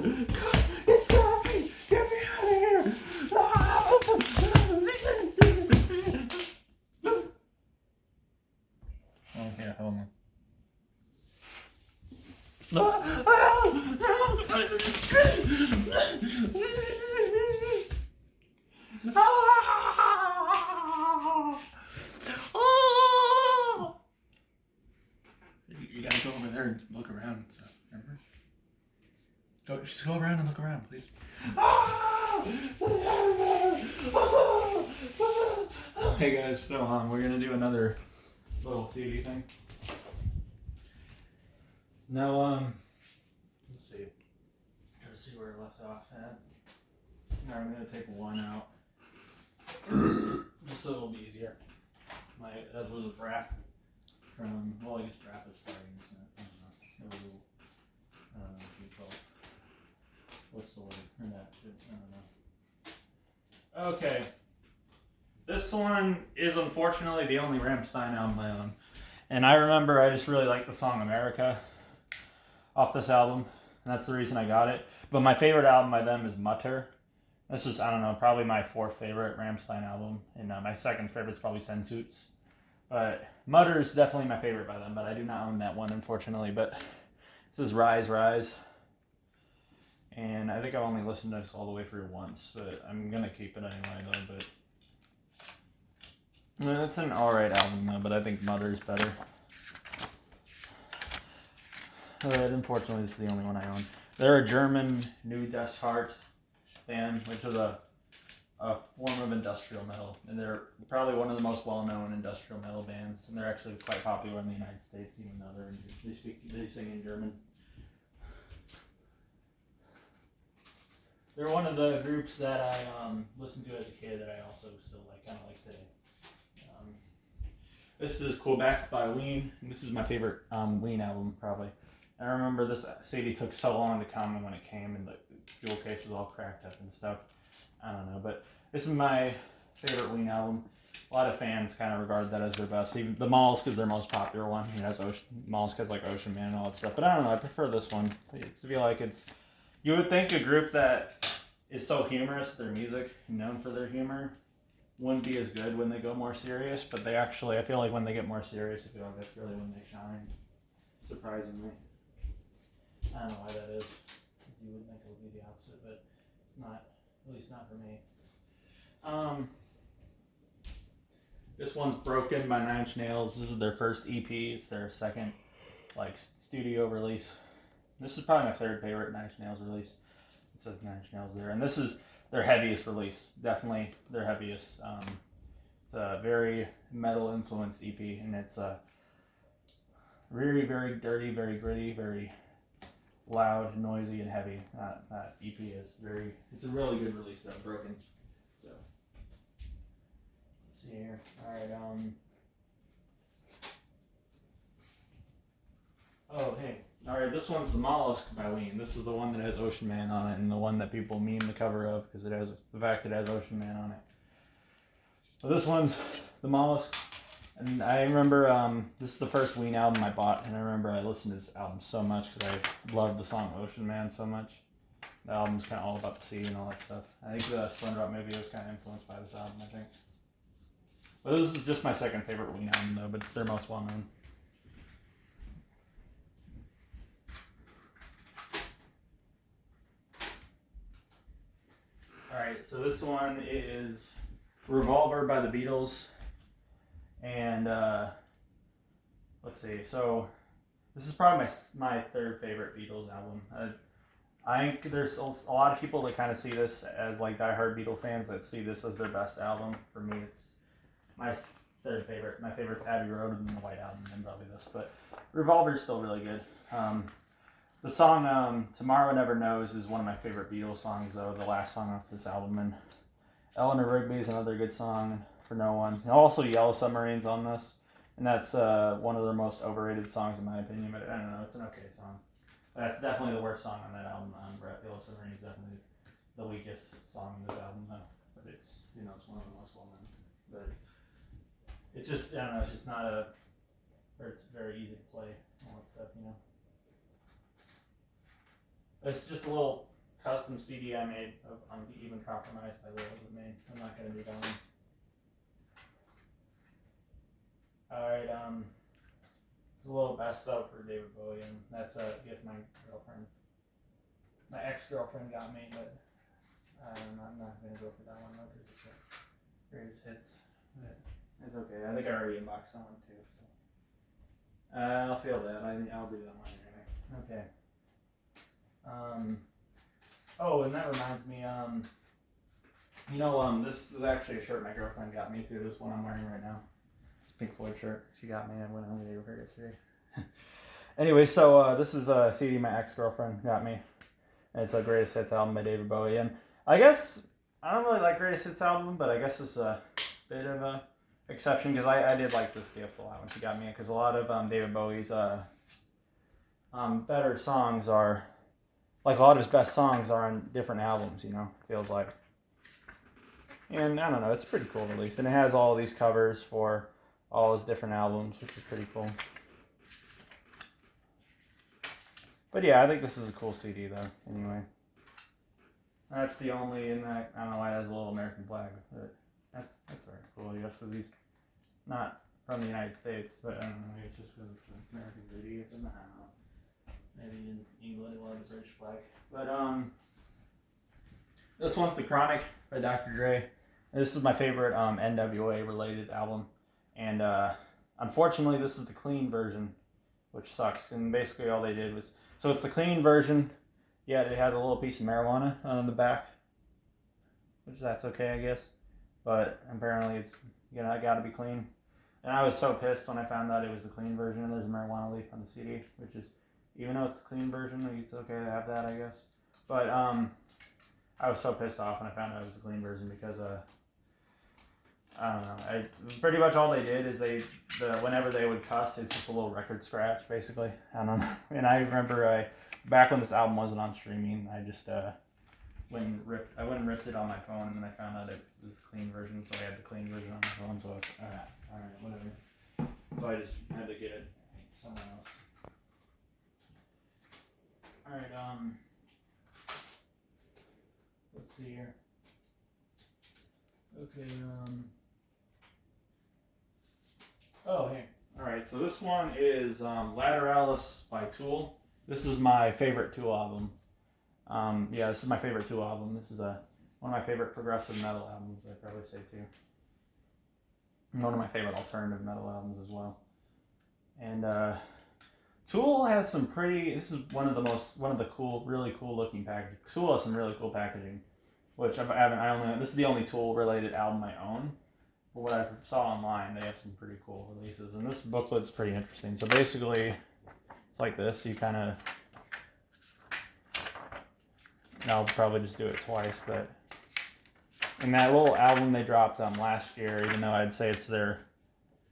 It's coming! Get me out of here! Oh, yeah, hold on. You gotta go over there and look around and stuff, remember? Just go around and look around, please. Hey guys, so we're gonna do another little CD thing. Now, let's see. Gotta see where I left off at. Alright, I'm gonna take one out. Just so it'll be easier. That was a brat from, well, I guess brat was probably using it. I don't know. It was a little, I don't know what you call it. What's the word? Or that shit. I don't know. Okay. This one is unfortunately the only Rammstein album I own. And I remember I just really liked the song America off this album. And that's the reason I got it. But my favorite album by them is Mutter. This is, I don't know, probably my fourth favorite Rammstein album. And my second favorite is probably Sensuits. But Mutter is definitely my favorite by them. But I do not own that one, unfortunately. But this is Rise, Rise. And I think I've only listened to this all the way through once. But I'm going to keep it anyway, though. But it's an alright album, though. But I think Mutter is better. But unfortunately, this is the only one I own. They're a German New Death Heart band, which is a form of industrial metal. And they're probably one of the most well-known industrial metal bands. And they're actually quite popular in the United States, even though they sing in German. They're one of the groups that I listened to as a kid that I also still kind of like today. This is Quebec by Alene, and this is my favorite Alene album, probably. I remember this CD took so long to come, and when it came, and the jewel case was all cracked up and stuff. I don't know, but this is my favorite Alene album. A lot of fans kind of regard that as their best. Even the Mollusk is their most popular one. It has Mollusk has like Ocean Man and all that stuff, but I don't know. I prefer this one. It's feel like it's. You would think a group that is so humorous, their music, known for their humor, wouldn't be as good when they go more serious, but they actually, I feel like when they get more serious, I feel like that's really when they shine, surprisingly. I don't know why that is, because you would think it would be the opposite, but it's not, at least not for me. This one's Broken by Nine Inch Nails. This is their first EP. It's their second, studio release. This is probably my third favorite Nine Inch Nails release. It says Nine Inch Nails there, and this is their heaviest release, definitely their heaviest. It's a very metal influenced EP, and it's very, very dirty, very gritty, very loud, noisy, and heavy. That EP is very. It's a really good release, though. Broken. So let's see here. All right. Oh hey. Alright, this one's the Mollusk by Alene. This is the one that has Ocean Man on it, and the one that people meme the cover of because it has the fact that it has Ocean Man on it. So this one's the Mollusk, and I remember this is the first Ween album I bought, and I remember I listened to this album so much because I loved the song Ocean Man so much. The album's kind of all about the sea and all that stuff. I think the SpongeBob movie was kind of influenced by this album, I think. But this is just my second favorite Ween album, though, but it's their most well-known. Alright, so this one is Revolver by the Beatles, and let's see, so this is probably my third favorite Beatles album. I think there's a lot of people that kind of see this as diehard Beatle fans that see this as their best album. For me, it's my third favorite. My favorite's Abbey Road and the White Album, and probably this, but Revolver's still really good. The song Tomorrow Never Knows is one of my favorite Beatles songs, though, the last song off this album. And Eleanor Rigby's another good song, For No One. And also Yellow Submarine's on this, and that's one of their most overrated songs in my opinion, but I don't know, it's an okay song. That's definitely the worst song on that album. Yellow Submarine is definitely the weakest song in this album, though. But it's, it's one of the most well-known. But it's just, I don't know, it's just not or it's very easy to play, all that stuff, It's just a little custom CD I made of Even Compromised by Lil. I'm not gonna do that one. Alright, it's a little best of for David Bowie, and that's a gift my ex-girlfriend got me, but I'm not gonna go for that one though, because it's a greatest hits. But it's okay. I think I already unboxed that one too, so I'll feel that. I'll do that one anyway. Okay. Oh, and that reminds me, this is actually a shirt my girlfriend got me too. This one I'm wearing right now. Pink Floyd shirt. She got me. I went on the day with her yesterday. Anyway, so this is a CD my ex-girlfriend got me. And it's a Greatest Hits album by David Bowie. And I guess, I don't really like Greatest Hits album, but I guess it's a bit of a exception because I did like this gift a lot when she got me, because a lot of David Bowie's better songs are, like a lot of his best songs are on different albums, feels like. And I don't know, it's a pretty cool release. And it has all these covers for all his different albums, which is pretty cool. But yeah, I think this is a cool CD though, anyway. That's the only, and I don't know why it has a little American flag, but that's very cool, I guess, because he's not from the United States, but I don't know, maybe it's just because it's an American CD, I don't know. Maybe in England it will have the British flag. But this one's The Chronic by Dr. Dre. This is my favorite NWA related album. And unfortunately this is the clean version, which sucks. And basically all they did was, so it's the clean version, yet it has a little piece of marijuana on the back. Which that's okay, I guess. But apparently it's, gotta be clean. And I was so pissed when I found out it was the clean version and there's a marijuana leaf on the CD, which is, even though it's a clean version, it's okay to have that, I guess. But I was so pissed off when I found out it was a clean version because I don't know. Pretty much all they did is whenever they would cuss, it's just a little record scratch, basically. I don't know. And I remember back when this album wasn't on streaming, I just went and ripped it on my phone, and then I found out it was the clean version, so I had the clean version on my phone. So I was alright, whatever. So I just had to get it somewhere else. Alright, let's see here. Okay, oh, hey. Alright, so this one is Lateralis by Tool. This is my favorite Tool album. This is my favorite Tool album. This is one of my favorite progressive metal albums, I'd probably say too. And one of my favorite alternative metal albums as well. And Tool has some this is one of the cool, really cool looking packaging. Tool has some really cool packaging, which this is the only Tool related album I own. But what I saw online, they have some pretty cool releases. And this booklet's pretty interesting. So basically, it's like this. You kind of, I'll probably just do it twice, but in that little album they dropped last year, even though I'd say it's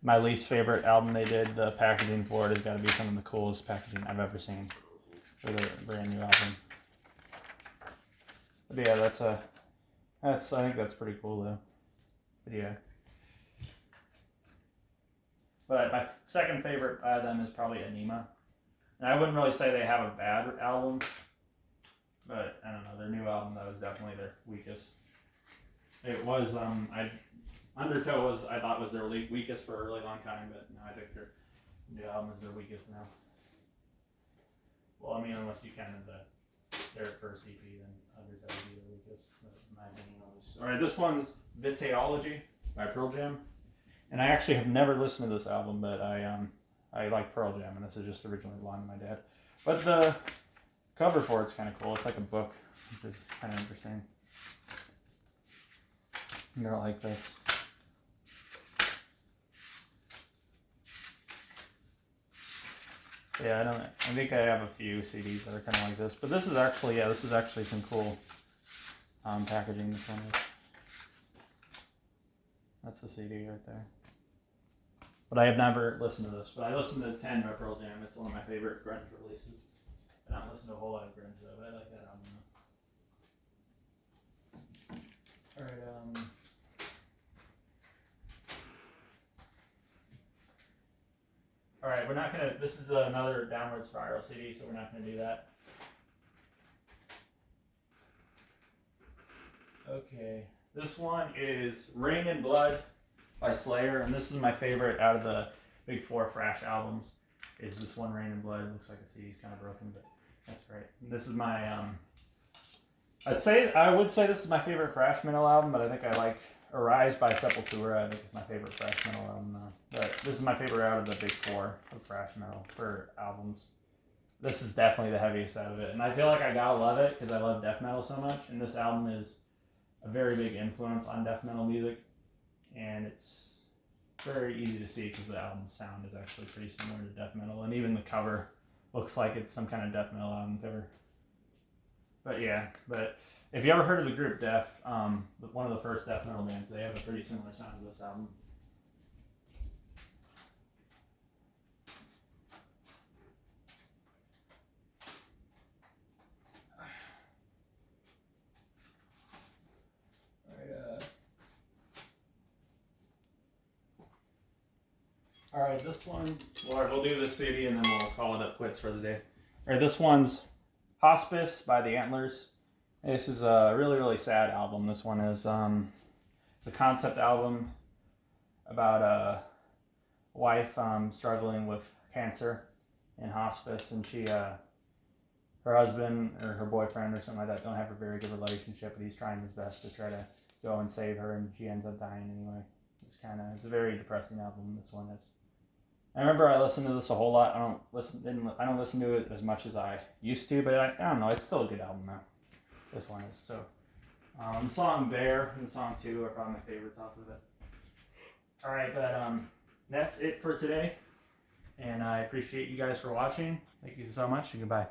my least favorite album they did, the packaging for it has got to be some of the coolest packaging I've ever seen for the brand new album. But yeah, I think that's pretty cool though. But yeah. But my second favorite by them is probably Anima. And I wouldn't really say they have a bad album, but I don't know, their new album though is definitely their weakest. It was Undertow I thought was their weakest for a really long time, but no, I think their new album is their weakest now. Well, I mean, unless you count their first EP, then Undertow would be their weakest, but in my opinion. Alright, this one's Vitaology by Pearl Jam. And I actually have never listened to this album, but I like Pearl Jam, and this is just originally belonged to my dad. But the cover for it's kind of cool. It's like a book, which is kind of interesting. And they're like this. Yeah, I think I have a few CDs that are kind of like this, but this is actually some cool packaging. This one is. That's the CD right there. But I have never listened to this. But I listened to 10 by Pearl Jam. It's one of my favorite grunge releases. I don't listen to a whole lot of grunge though, but I like that album though. Alright, Alright, we're not gonna, this is another Downward Spiral CD, so we're not gonna do that. Okay, this one is Rain and Blood by Slayer, and this is my favorite out of the big four thrash albums. Is this one Rain and Blood? It looks like the CD's kind of broken, but that's right. This is my I would say this is my favorite thrash metal album, but I think I like Arise by Sepultura. I think it's my favorite thrash metal album though. But this is my favorite out of the big four of thrash metal for albums. This is definitely the heaviest out of it, and I feel like I gotta love it because I love death metal so much, and this album is a very big influence on death metal music, and it's very easy to see because the album's sound is actually pretty similar to death metal, and even the cover looks like it's some kind of death metal album cover. But yeah, but if you ever heard of the group Def, one of the first death metal bands, they have a pretty similar sound to this album. All right, this one, we'll do this CD and then we'll call it up quits for the day. All right, this one's Hospice by the Antlers. This is a really, really sad album. This one is, it's a concept album about a wife struggling with cancer in hospice, and she, her husband or her boyfriend or something like that don't have a very good relationship, but he's trying his best to try to go and save her, and she ends up dying anyway. It's a very depressing album. This one is. I remember I listened to this a whole lot. I don't listen to it as much as I used to, but I don't know. It's still a good album though. This one is. So, the song "Bear" and the song "2" are probably my favorites off of it. All right, but that's it for today, and I appreciate you guys for watching. Thank you so much, and goodbye.